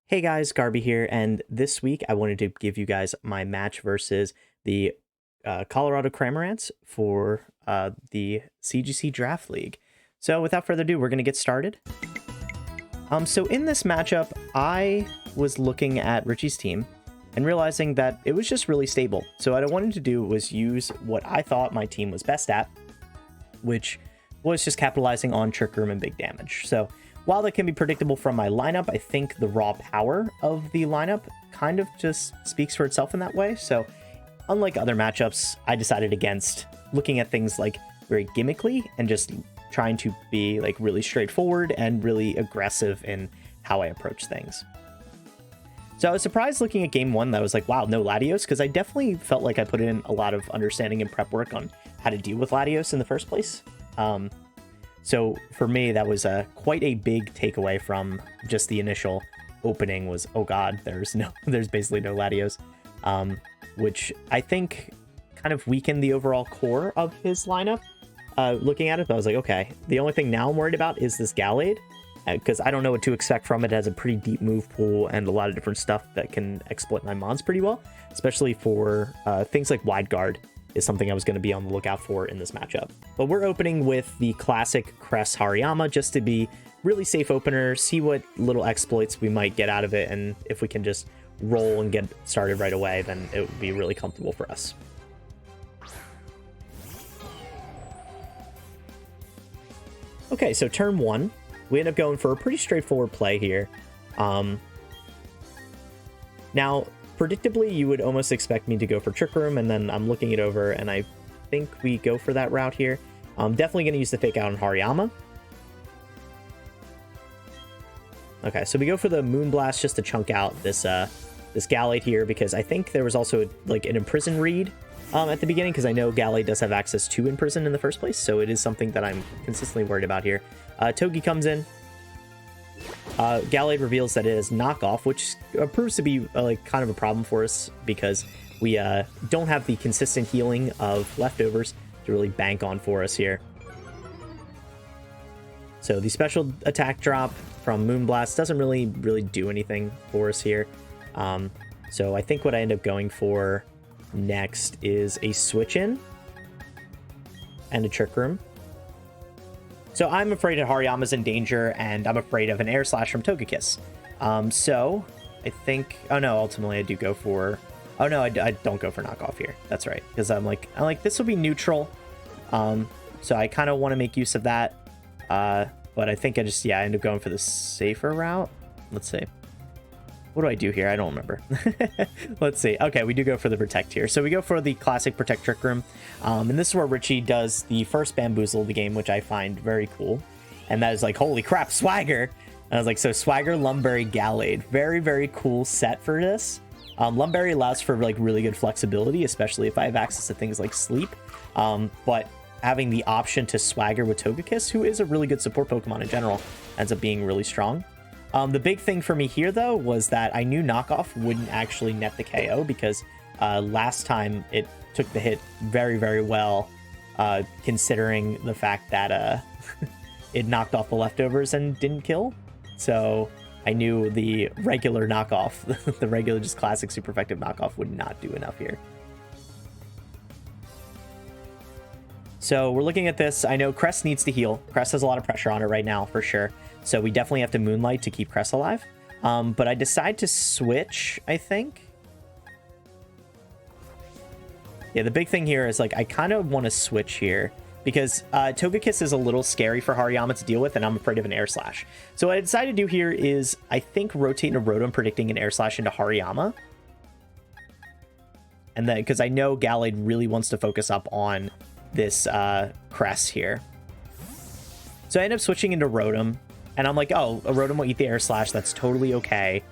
Hey guys, Garby here, and this week I wanted to give you guys my match versus the Colorado Cramorants for the CGC Draft League. So without further ado, we're going to get started. So in this matchup, I was looking at Richie's team and realizing that it was just really stable. So what I wanted to do was use what I thought my team was best at, which was just capitalizing on Trick Room and big damage. So while that can be predictable from my lineup, I think the raw power of the lineup kind of just speaks for itself in that way. So unlike other matchups, I decided against looking at things like very gimmickly and just trying to be like really straightforward and really aggressive in how I approach things. So I was surprised looking at game one that I was like, wow, no Latios, because I definitely felt like I put in a lot of understanding and prep work on how to deal with Latios in the first place. So for me, that was quite a big takeaway from just the initial opening was, oh god, there's basically no Latios, which I think kind of weakened the overall core of his lineup. Looking at it, but I was like, okay, the only thing now I'm worried about is this Gallade, because I don't know what to expect from it. It has a pretty deep move pool and a lot of different stuff that can exploit my mons pretty well, especially for things like Wide Guard is something I was going to be on the lookout for in this matchup. But we're opening with the classic Crest Hariyama just to be really safe opener, see what little exploits we might get out of it, and if we can just roll and get started right away, then it would be really comfortable for us. Okay, so turn one, we end up going for a pretty straightforward play here. Now, predictably, you would almost expect me to go for Trick Room, and then I'm looking it over, and I think we go for that route here. I'm definitely going to use the Fake Out on Hariyama. Okay, so we go for the Moonblast just to chunk out this this Gallade here, because I think there was also like an Imprison read at the beginning, because I know Gallade does have access to Imprison in the first place, so it is something that I'm consistently worried about here. Togi comes in. Gallade reveals that it is knockoff, which proves to be like kind of a problem for us because we don't have the consistent healing of leftovers to really bank on for us here. So the special attack drop from Moonblast doesn't really do anything for us here. So I think what I end up going for next is a switch in and a Trick Room. So I'm afraid that Hariyama's in danger, and I'm afraid of an Air Slash from Togekiss. So I think... Oh, no, ultimately I do go for... Oh, no, I don't go for knockoff here. That's right, because I'm like, this will be neutral. So I kind of want to make use of that. But I think I end up going for the safer route. Let's see. What do I do here? I don't remember. Let's see. Okay, we do go for the Protect here. So we go for the classic Protect Trick Room. And this is where Richie does the first Bamboozle of the game, which I find very cool. And that is like, holy crap, Swagger! And I was like, so Swagger, Lumberry, Gallade. Very, very cool set for this. Lumberry allows for like really good flexibility, especially if I have access to things like Sleep. But having the option to Swagger with Togekiss, who is a really good support Pokemon in general, ends up being really strong. The big thing for me here, though, was that I knew knockoff wouldn't actually net the KO because last time it took the hit very, very well, considering the fact that it knocked off the leftovers and didn't kill. So I knew the regular knockoff, the regular just classic super effective knockoff would not do enough here. So we're looking at this. I know Crest needs to heal. Crest has a lot of pressure on it right now, for sure. So we definitely have to Moonlight to keep Crest alive. But I decide to switch, I think. Yeah, the big thing here is, like, I kind of want to switch here because Togekiss is a little scary for Hariyama to deal with, and I'm afraid of an Air Slash. So what I decided to do here is, I think, rotate into Rotom, predicting an Air Slash into Hariyama. And then, because I know Gallade really wants to focus up on this Crest here. So I end up switching into Rotom. And I'm like, oh, a Rotom will eat the Air Slash. That's totally okay.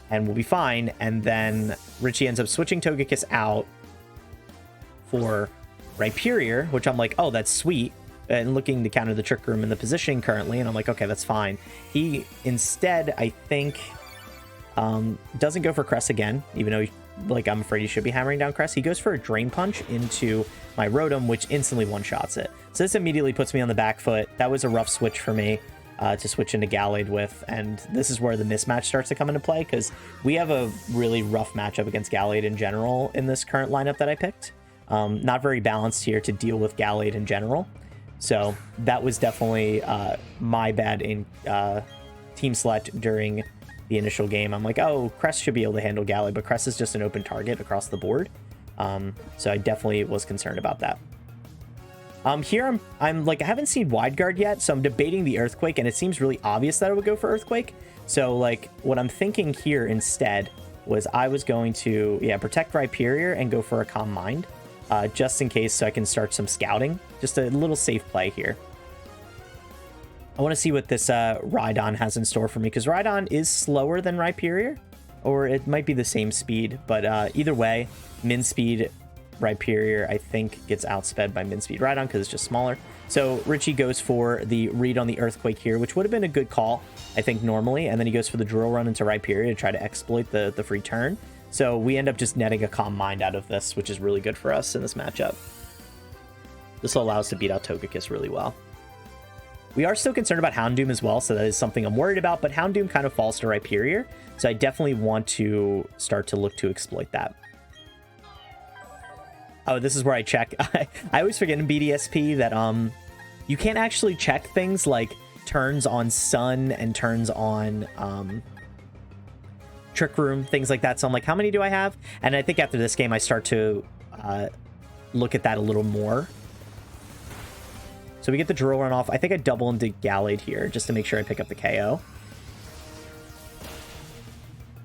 And we'll be fine. And then Richie ends up switching Togekiss out for Rhyperior, which I'm like, oh, that's sweet. And looking to counter the Trick Room in the positioning currently. And I'm like, okay, that's fine. He instead, I think, doesn't go for Crest again, even though I'm afraid he should be hammering down Crest. He goes for a Drain Punch into my Rotom, which instantly one-shots it. So this immediately puts me on the back foot. That was a rough switch for me. to switch into Gallade with, and this is where the mismatch starts to come into play, because we have a really rough matchup against Gallade in general in this current lineup that I picked. Not very balanced here to deal with Gallade in general, so that was definitely my bad in team select during the initial game. I'm like, oh, Crest should be able to handle Gallade, but Crest is just an open target across the board, so I definitely was concerned about that. Here I'm like, I haven't seen Wide Guard yet, so I'm debating the Earthquake, and it seems really obvious that I would go for Earthquake. So like what I'm thinking here instead was I was going to, protect Rhyperior and go for a Calm Mind, just in case, so I can start some scouting. Just a little safe play here. I want to see what this Rhydon has in store for me, because Rhydon is slower than Rhyperior, or it might be the same speed, but either way, min speed Rhyperior, I think, gets outsped by min speed Rhydon because it's just smaller. So Richie goes for the read on the Earthquake here, which would have been a good call, I think, normally. And then he goes for the Drill Run into Rhyperior to try to exploit the free turn. So we end up just netting a Calm Mind out of this, which is really good for us in this matchup. This will allow us to beat out Togekiss really well. We are still concerned about Houndoom as well, so that is something I'm worried about. But Houndoom kind of falls to Rhyperior, so I definitely want to start to look to exploit that. Oh, this is where I check. I always forget in BDSP that you can't actually check things like turns on Sun and turns on Trick Room, things like that. So I'm like, how many do I have? And I think after this game, I start to look at that a little more. So we get the Drill Run off. I think I double into Gallade here just to make sure I pick up the KO.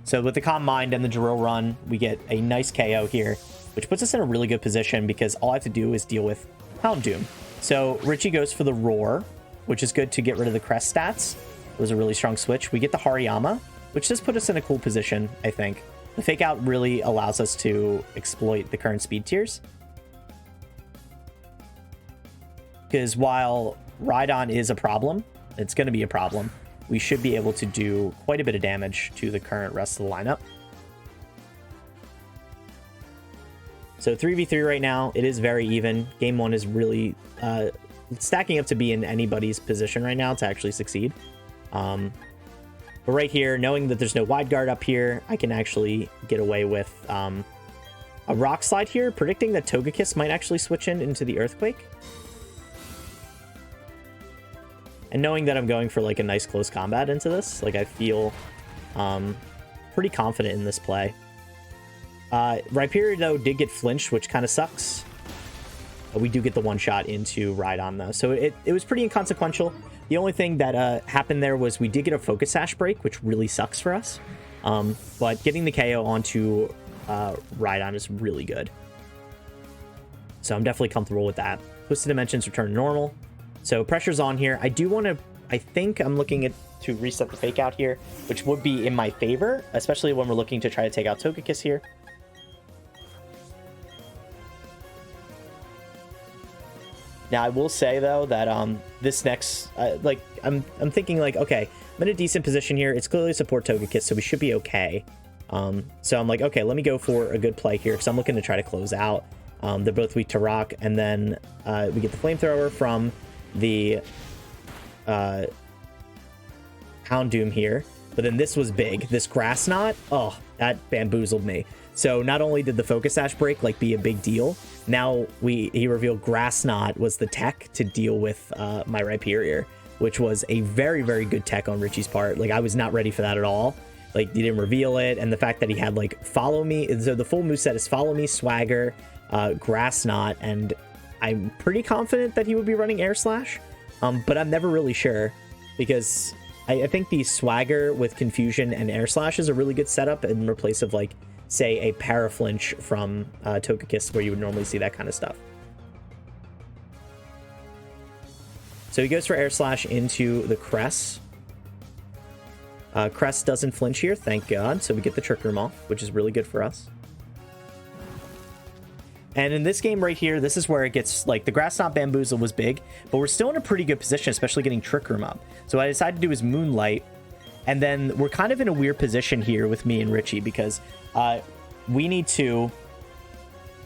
So with the Calm Mind and the Drill Run, we get a nice KO here, which puts us in a really good position because all I have to do is deal with Houndoom. So Richie goes for the Roar, which is good to get rid of the Crest stats. It was a really strong switch. We get the Hariyama, which does put us in a cool position, I think. The Fake Out really allows us to exploit the current speed tiers. Because while Rhydon is a problem, it's going to be a problem, we should be able to do quite a bit of damage to the current rest of the lineup. So 3v3 right now, it is very even. Game 1 is really stacking up to be in anybody's position right now to actually succeed. But right here, knowing that there's no Wide Guard up here, I can actually get away with a Rock Slide here, predicting that Togekiss might actually switch into the Earthquake. And knowing that I'm going for like a nice close combat into this, like I feel pretty confident in this play. Rhyperior, though, did get flinched, which kind of sucks. We do get the one-shot into Rhydon, though. So it was pretty inconsequential. The only thing that happened there was we did get a Focus Sash break, which really sucks for us. But getting the KO onto Rhydon is really good. So I'm definitely comfortable with that. Twisted Dimensions return to normal. So pressure's on here. I do want to... I think I'm looking at to reset the Fake Out here, which would be in my favor, especially when we're looking to try to take out Togekiss here. Now, I will say, though, that this next... like, I'm thinking, like, okay, I'm in a decent position here. It's clearly support Togekiss, so we should be okay. So I'm like, okay, let me go for a good play here, because I'm looking to try to close out. They're both weak to rock, and then we get the Flamethrower from the Houndoom here. But then this was big. This Grass Knot, oh, that bamboozled me. So not only did the Focus Sash break like be a big deal, now he revealed Grass Knot was the tech to deal with my Rhyperior, which was a very, very good tech on Richie's part. Like, I was not ready for that at all. Like, he didn't reveal it, and the fact that he had, like, Follow Me. So the full moveset is Follow Me, Swagger, Grass Knot, and I'm pretty confident that he would be running Air Slash, but I'm never really sure, because I think the Swagger with Confusion and Air Slash is a really good setup in replace of, like, say, a Paraflinch from Togekiss, where you would normally see that kind of stuff. So he goes for Air Slash into the Crest. Crest doesn't flinch here, thank God, so we get the Trick Room off, which is really good for us. And in this game right here, this is where it gets, like, the Grass Knot Bamboozle was big, but we're still in a pretty good position, especially getting Trick Room up. So what I decided to do is Moonlight, and then we're kind of in a weird position here with me and Richie, because we need to,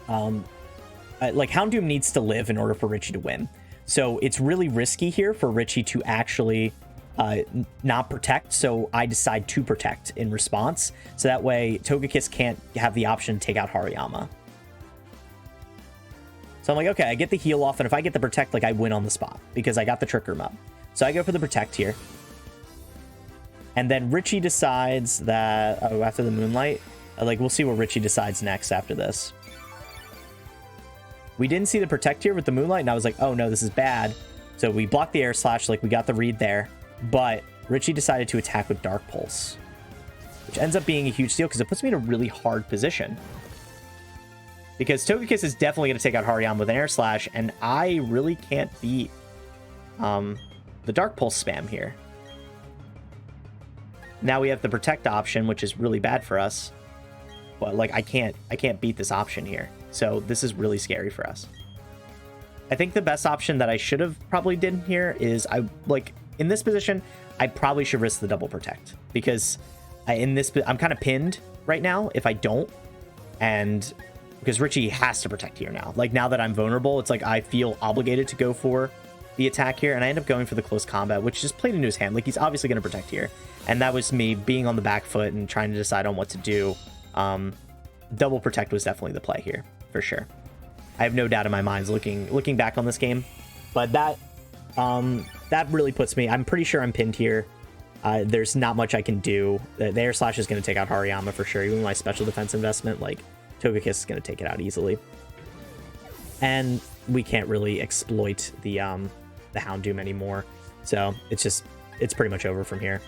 like, Houndoom needs to live in order for Richie to win. So it's really risky here for Richie to actually not protect, so I decide to protect in response. So that way Togekiss can't have the option to take out Hariyama. So I'm like, okay, I get the heal off, and if I get the protect, like, I win on the spot because I got the Trick Room up. So I go for the protect here. And then Richie decides that, oh, after the Moonlight, like, we'll see what Richie decides next after this. We didn't see the protect here with the Moonlight, and I was like, oh no, this is bad. So we blocked the Air Slash, like, we got the read there. But Richie decided to attack with Dark Pulse, which ends up being a huge deal because it puts me in a really hard position. Because Togekiss is definitely going to take out Hariyama with an Air Slash, and I really can't beat the Dark Pulse spam here. Now we have the Protect option, which is really bad for us. But, like, I can't beat this option here. So this is really scary for us. I think the best option that I should have probably did here is, in this position, I probably should risk the double protect, because I'm kind of pinned right now if I don't, and because Richie has to protect here now. Like, now that I'm vulnerable, it's like I feel obligated to go for the attack here, and I end up going for the close combat, which just played into his hand. Like, he's obviously going to protect here, and that was me being on the back foot and trying to decide on what to do. Double protect was definitely the play here for sure. I have no doubt in my mind looking back on this game, but that really puts me, I'm pretty sure I'm pinned here. There's not much I can do. The Air Slash is going to take out Hariyama for sure. Even my special defense investment, like, Togekiss is going to take it out easily. And we can't really exploit the Houndoom anymore. So it's pretty much over from here.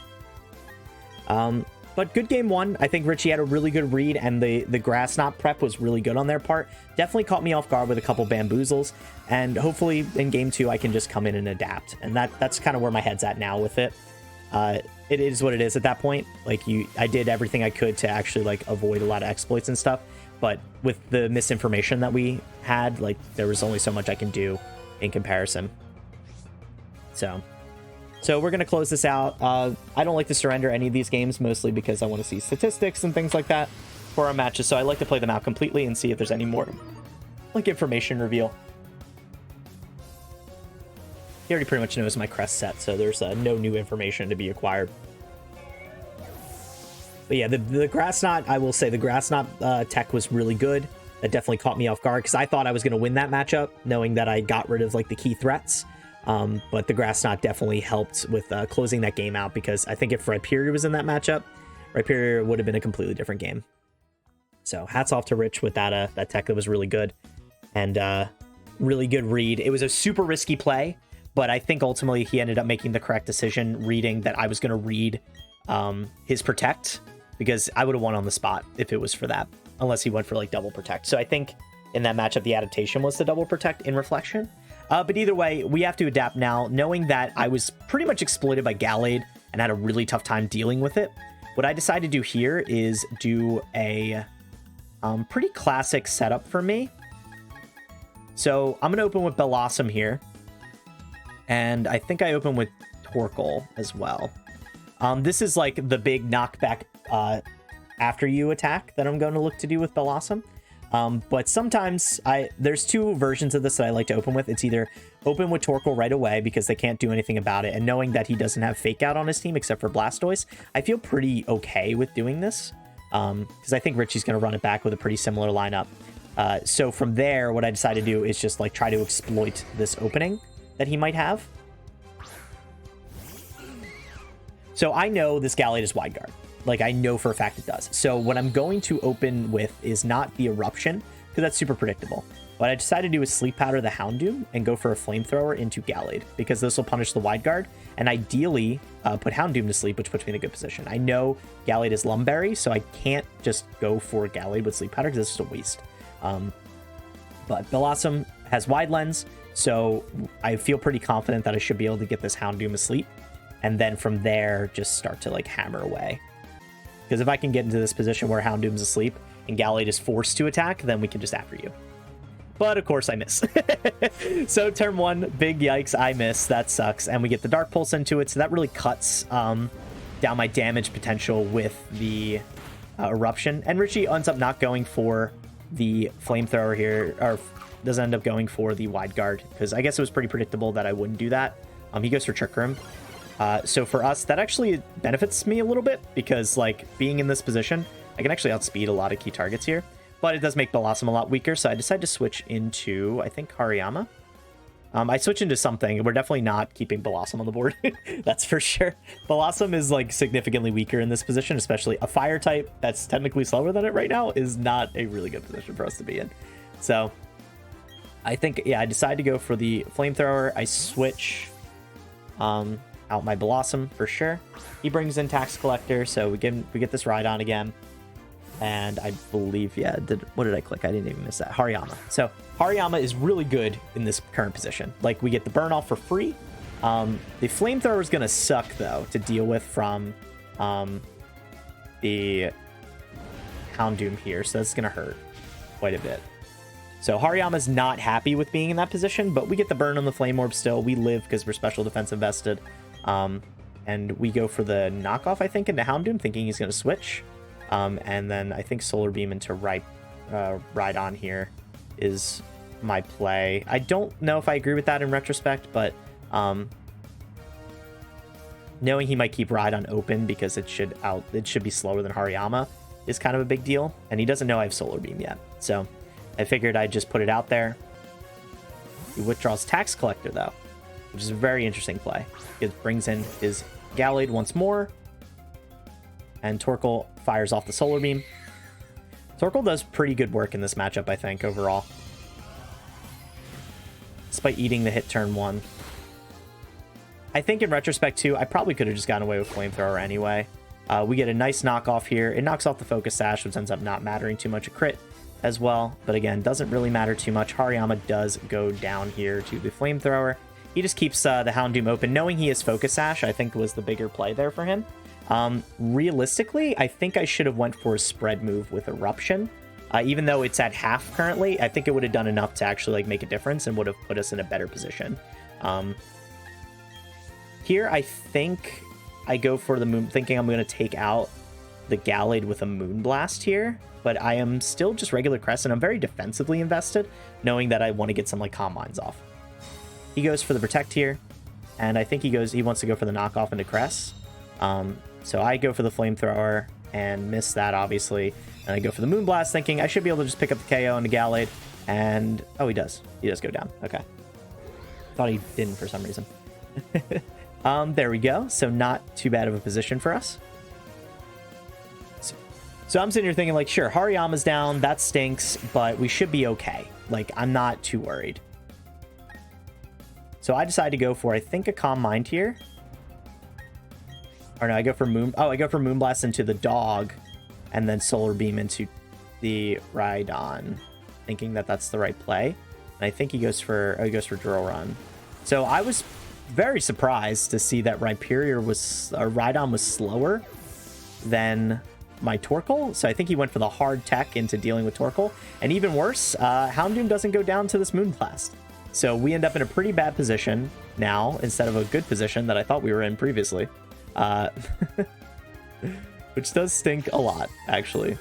But good game one. I think Richie had a really good read, and the Grass Knot prep was really good on their part. Definitely caught me off guard with a couple bamboozles, and hopefully in game two I can just come in and adapt. And that's kind of where my head's at now with it. It is what it is at that point. Like, I did everything I could to actually, like, avoid a lot of exploits and stuff, but with the misinformation that we had, like, there was only so much I can do in comparison. So we're going to close this out. I don't like to surrender any of these games, mostly because I want to see statistics and things like that for our matches. So I like to play them out completely and see if there's any more, like, information reveal. He already pretty much knows my crest set, so there's no new information to be acquired. But yeah, the Grass Knot, I will say the Grass Knot tech was really good. That definitely caught me off guard because I thought I was going to win that matchup, knowing that I got rid of, like, the key threats. But the Grass Knot definitely helped with closing that game out, because I think if Rhyperior was in that matchup, Rhyperior would have been a completely different game. So hats off to Rich with that tech that was really good, and really good read. It was a super risky play, but I think ultimately he ended up making the correct decision, reading that I was going to read his Protect, because I would have won on the spot if it was for that, unless he went for, like, double Protect. So I think in that matchup the adaptation was the double Protect in reflection. But either way, we have to adapt now, knowing that I was pretty much exploited by Gallade and had a really tough time dealing with it. What I decided to do here is do a pretty classic setup for me. So I'm going to open with Bellossom here. And I think I open with Torkoal as well. This is like the big knockback after you attack that I'm going to look to do with Bellossom. But sometimes there's two versions of this that I like to open with. It's either open with Torkoal right away because they can't do anything about it, and knowing that he doesn't have Fake Out on his team except for Blastoise, I feel pretty okay with doing this, because I think Richie's going to run it back with a pretty similar lineup. So from there, what I decided to do is just, like, try to exploit this opening that he might have. So I know this Gallade is Wide Guard. Like, I know for a fact it does. So what I'm going to open with is not the Eruption, because that's super predictable. What I decided to do is Sleep Powder the Houndoom and go for a Flamethrower into Gallade, because this will punish the Wide Guard, and ideally put Houndoom to sleep, which puts me in a good position. I know Gallade is Lumberry, so I can't just go for Gallade with Sleep Powder, because it's just a waste. But Bellossom has Wide Lens, so I feel pretty confident that I should be able to get this Houndoom asleep, and then from there, just start to, like, hammer away. Because if I can get into this position where Houndoom's asleep and Gallade is forced to attack, then we can just after you. But of course I miss. So turn one, big yikes, I miss. That sucks. And we get the Dark Pulse into it, so that really cuts down my damage potential with the Eruption. And Richie ends up not going for the Flamethrower here, or doesn't end up going for the Wide Guard, because I guess it was pretty predictable that I wouldn't do that. He goes for Trick Room. So for us, that actually benefits me a little bit because, like, being in this position, I can actually outspeed a lot of key targets here. But it does make Blossom a lot weaker, so I decided to switch into, I think, Hariyama. I switch into something. We're definitely not keeping Blossom on the board. That's for sure. Blossom is, like, significantly weaker in this position, especially a fire type that's technically slower than it right now is not a really good position for us to be in. So I think, yeah, I decided to go for the Flamethrower. I switch out my Blossom for sure. He brings in Tax Collector, so we get this Rhydon again. And I believe, yeah, what did I click? I didn't even miss that. Hariyama. So Hariyama is really good in this current position. Like, we get the burn off for free. The Flamethrower is going to suck, though, to deal with from the Houndoom here. So that's going to hurt quite a bit. So Hariyama's not happy with being in that position, but we get the burn on the Flame Orb still. We live because we're special defense invested. And we go for the knockoff, I think, into Houndoom, thinking he's going to switch. And then I think Solar Beam into Rhydon here is my play. I don't know if I agree with that in retrospect, but knowing he might keep Rhydon open because it should be slower than Hariyama is kind of a big deal. And he doesn't know I have Solar Beam yet. So I figured I'd just put it out there. He withdraws Tax Collector, though, which is a very interesting play. It brings in his Gallade once more. And Torkoal fires off the Solar Beam. Torkoal does pretty good work in this matchup, I think, overall. Despite eating the hit turn 1. I think in retrospect, too, I probably could have just gotten away with Flamethrower anyway. We get a nice knockoff here. It knocks off the Focus Sash, which ends up not mattering too much. A crit as well. But again, doesn't really matter too much. Hariyama does go down here to the Flamethrower. He just keeps the Houndoom open. Knowing he has Focus Sash, I think, was the bigger play there for him. Realistically, I think I should have went for a spread move with Eruption. Even though it's at half currently, I think it would have done enough to actually, like, make a difference and would have put us in a better position. Here, I think I go for the Moon, thinking I'm going to take out the Gallade with a Moonblast here. But I am still just regular Crest, and I'm very defensively invested, knowing that I want to get some, like, Calm Minds off. He goes for the Protect here, and I think he wants to go for the knockoff into Crest. So I go for the Flamethrower and miss that, obviously. And I go for the Moonblast, thinking I should be able to just pick up the KO on the Gallade. And, oh, he does. He does go down. Okay. Thought he didn't for some reason. There we go. So not too bad of a position for us. So I'm sitting here thinking, like, sure, Hariyama's down. That stinks, but we should be okay. Like, I'm not too worried. So I decided to go for, I think, a Calm Mind here. Or no, I go for Moonblast into the dog, and then Solar Beam into the Rhydon, thinking that that's the right play. And I think he goes for Drill Run. So I was very surprised to see that Rhyperior Rhydon was slower than my Torkoal. So I think he went for the hard tech into dealing with Torkoal. And even worse, Houndoom doesn't go down to this Moonblast. So we end up in a pretty bad position now instead of a good position that I thought we were in previously. Which does stink a lot, actually.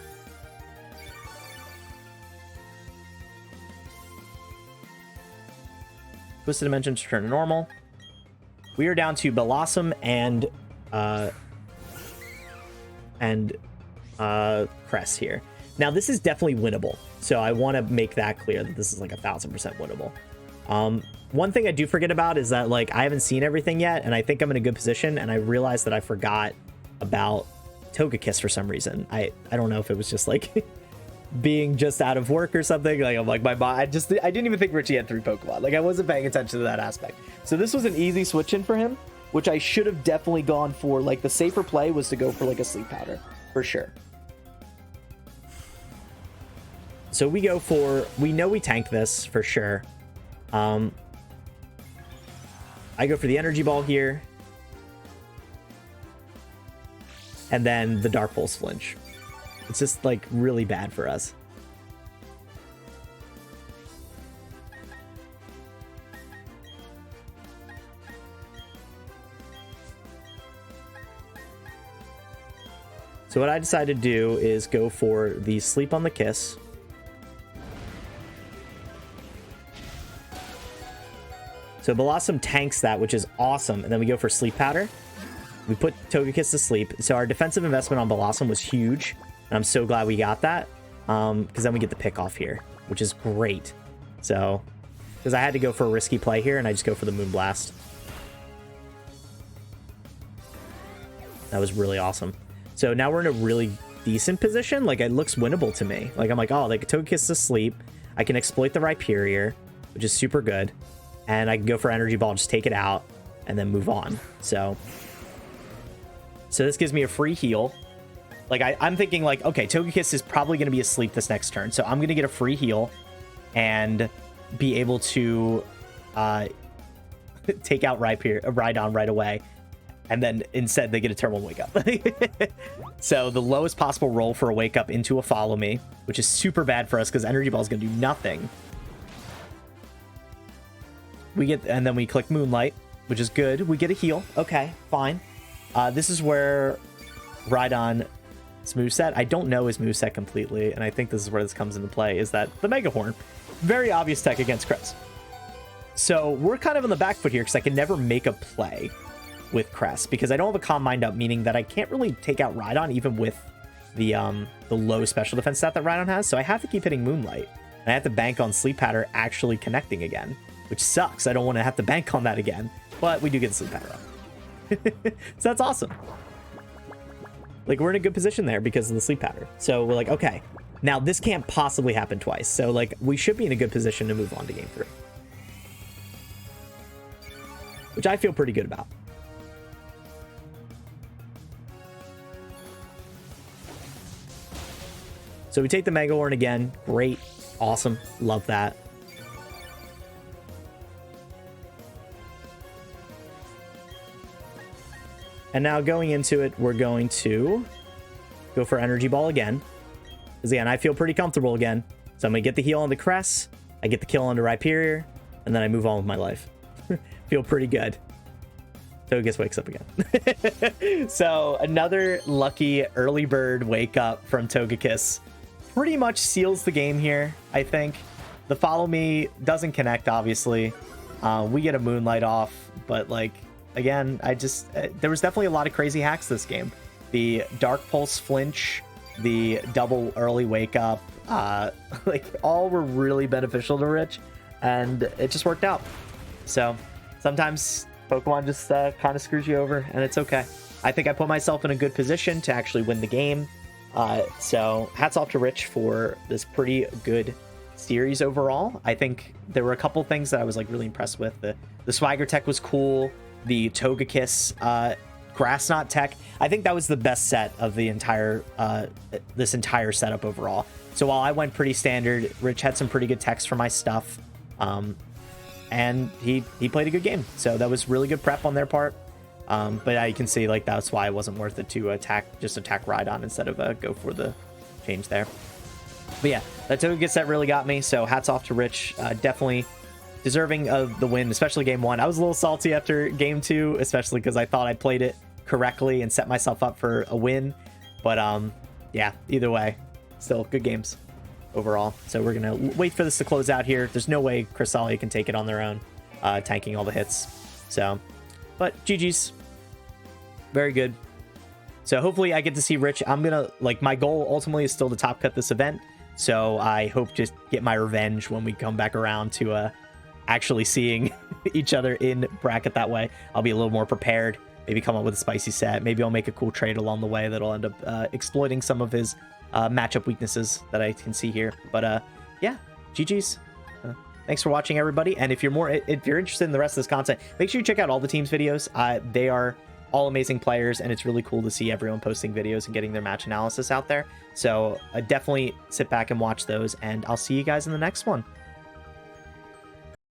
Twisted Dimensions return to normal. We are down to Blossom and Crest here. Now, this is definitely winnable, so I want to make that clear that this is like 1000% winnable. One thing I do forget about is that, like, I haven't seen everything yet, and I think I'm in a good position, and I realized that I forgot about Togekiss for some reason. I don't know if it was just, like, being just out of work or something. Like, I'm like, my mind, I didn't even think Richie had 3 Pokemon. Like, I wasn't paying attention to that aspect. So this was an easy switch in for him, which I should have definitely gone for. Like, the safer play was to go for, like, a Sleep Powder, for sure. So we know we tank this for sure. I go for the Energy Ball here. And then the Dark Pulse Flinch. It's just, like, really bad for us. So what I decided to do is go for the Sleep on the Kiss. So Blossom tanks that, which is awesome. And then we go for Sleep Powder. We put Togekiss to sleep. So our defensive investment on Blossom was huge. And I'm so glad we got that. Because then we get the pick off here, which is great. So, because I had to go for a risky play here, and I just go for the Moonblast. That was really awesome. So now we're in a really decent position. Like, it looks winnable to me. Like, I'm like, oh, like, Togekiss to sleep. I can exploit the Rhyperior, which is super good. And I can go for Energy Ball, just take it out, and then move on. So this gives me a free heal. Like, I'm thinking, like, okay, Togekiss is probably going to be asleep this next turn. So I'm going to get a free heal and be able to take out Rhydon right away. And then instead they get a turn 1 wake up. So the lowest possible roll for a wake up into a follow me, which is super bad for us because Energy Ball is going to do nothing. And then we click Moonlight, which is good. We get a heal. Okay, fine. This is where Rhydon's moveset, I don't know his moveset completely, and I think this is where this comes into play, is that the Mega Horn. Very obvious tech against Cress. So we're kind of on the back foot here because I can never make a play with Cress because I don't have a Calm Mind up, meaning that I can't really take out Rhydon even with the low special defense stat that Rhydon has. So I have to keep hitting Moonlight, and I have to bank on Sleep Powder actually connecting again, which sucks. I don't want to have to bank on that again, but we do get the Sleep Powder up. So that's awesome. Like, we're in a good position there because of the Sleep Powder. So we're like, okay, now this can't possibly happen twice. So, like, we should be in a good position to move on to game 3, which I feel pretty good about. So we take the Mega Horn again. Great. Awesome. Love that. And now going into it, we're going to go for Energy Ball again. Because again, I feel pretty comfortable again. So I'm going to get the heal on the Cress. I get the kill on the Rhyperior. And then I move on with my life. Feel pretty good. Togekiss wakes up again. So another lucky early bird wake up from Togekiss. Pretty much seals the game here, I think. The follow me doesn't connect, obviously. We get a Moonlight off, but like, again, there was definitely a lot of crazy hacks this game. The Dark Pulse flinch, the double early wake up, like, all were really beneficial to Rich, and it just worked out. So sometimes Pokemon just kind of screws you over, and it's okay. I think I put myself in a good position to actually win the game. So hats off to Rich for this pretty good series overall. I think there were a couple things that I was like really impressed with. The Swagger tech was cool. The Togekiss Grass Knot tech, I think that was the best set of the entire this entire setup overall. So while I went pretty standard, Rich had some pretty good techs for my stuff, and he played a good game. So that was really good prep on their part. But I can see, like, that's why it wasn't worth it to attack Rhydon instead of go for the change there. But yeah, that Togekiss set really got me, so hats off to Rich. Definitely deserving of the win, especially game 1. I was a little salty after game 2, especially because I thought I played it correctly and set myself up for a win. But yeah, either way, still good games overall. So we're gonna wait for this to close out here. There's no way Cresselia can take it on their own, tanking all the hits. So, but GG's. Very good. So hopefully I get to see Rich. I'm gonna, like, my goal ultimately is still to top cut this event, so I hope to get my revenge when we come back around to actually seeing each other in bracket that way. I'll be a little more prepared, maybe come up with a spicy set, maybe I'll make a cool trade along the way that'll end up exploiting some of his matchup weaknesses that I can see here. But yeah, GG's. Thanks for watching, everybody, and if you're interested in the rest of this content, make sure you check out all the teams videos. They are all amazing players, and it's really cool to see everyone posting videos and getting their match analysis out there. So definitely sit back and watch those, and I'll see you guys in the next one.